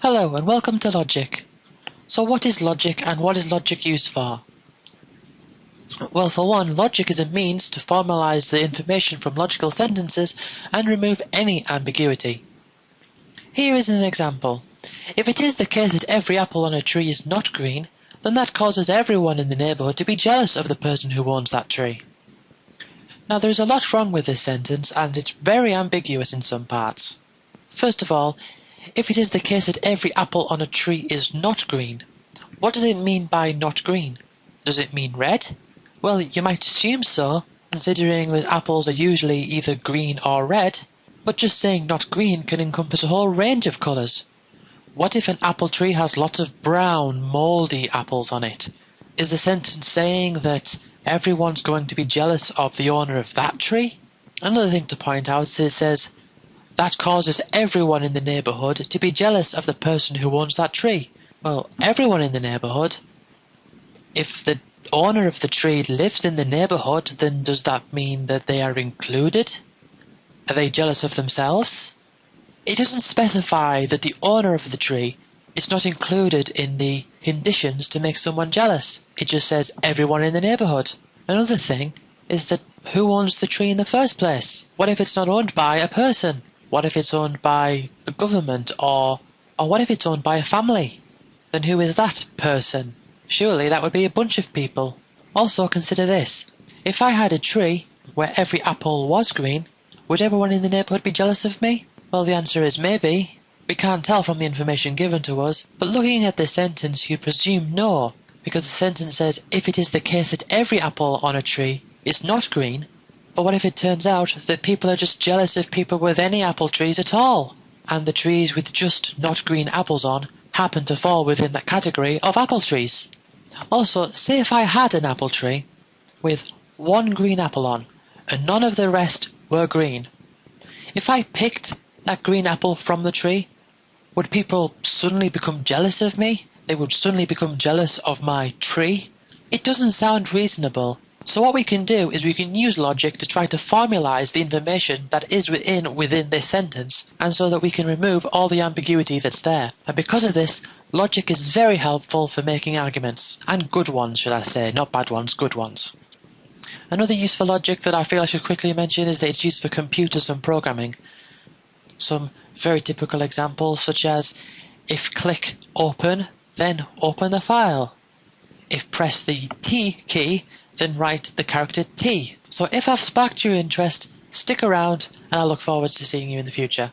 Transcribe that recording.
Hello and welcome to Logic. So what is logic and what is logic used for? Well, for one, logic is a means to formalize the information from logical sentences and remove any ambiguity. Here is an example. If it is the case that every apple on a tree is not green, then that causes everyone in the neighbourhood to be jealous of the person who owns that tree. Now there is a lot wrong with this sentence and it's very ambiguous in some parts. First of all, if it is the case that every apple on a tree is not green, what does it mean by not green? Does it mean red? Well, you might assume so, considering that apples are usually either green or red, but just saying not green can encompass a whole range of colours. What if an apple tree has lots of brown, mouldy apples on it? Is the sentence saying that everyone's going to be jealous of the owner of that tree? Another thing to point out is it says, that causes everyone in the neighbourhood to be jealous of the person who owns that tree. Well, everyone in the neighbourhood? If the owner of the tree lives in the neighbourhood, then does that mean that they are included? Are they jealous of themselves? It doesn't specify that the owner of the tree is not included in the conditions to make someone jealous. It just says everyone in the neighbourhood. Another thing is that who owns the tree in the first place? What if it's not owned by a person? What if it's owned by the government, or what if it's owned by a family? Then who is that person? Surely that would be a bunch of people. Also consider this. If I had a tree where every apple was green, would everyone in the neighbourhood be jealous of me? Well, the answer is maybe. We can't tell from the information given to us, but looking at this sentence you presume no, because the sentence says if it is the case that every apple on a tree is not green, but what if it turns out that people are just jealous of people with any apple trees at all, and the trees with just not green apples on happen to fall within that category of apple trees? Also, say if I had an apple tree with one green apple on, and none of the rest were green. If I picked that green apple from the tree, would people suddenly become jealous of me? They would suddenly become jealous of my tree? It doesn't sound reasonable. So what we can do is we can use logic to try to formalize the information that is within this sentence, and so that we can remove all the ambiguity that's there. And because of this, logic is very helpful for making arguments. And good ones, should I say, not bad ones, good ones. Another use for logic that I feel I should quickly mention is that it's used for computers and programming. Some very typical examples such as, if click open, then open the file. If press the T key, then write the character T. So if I've sparked your interest, stick around and I look forward to seeing you in the future.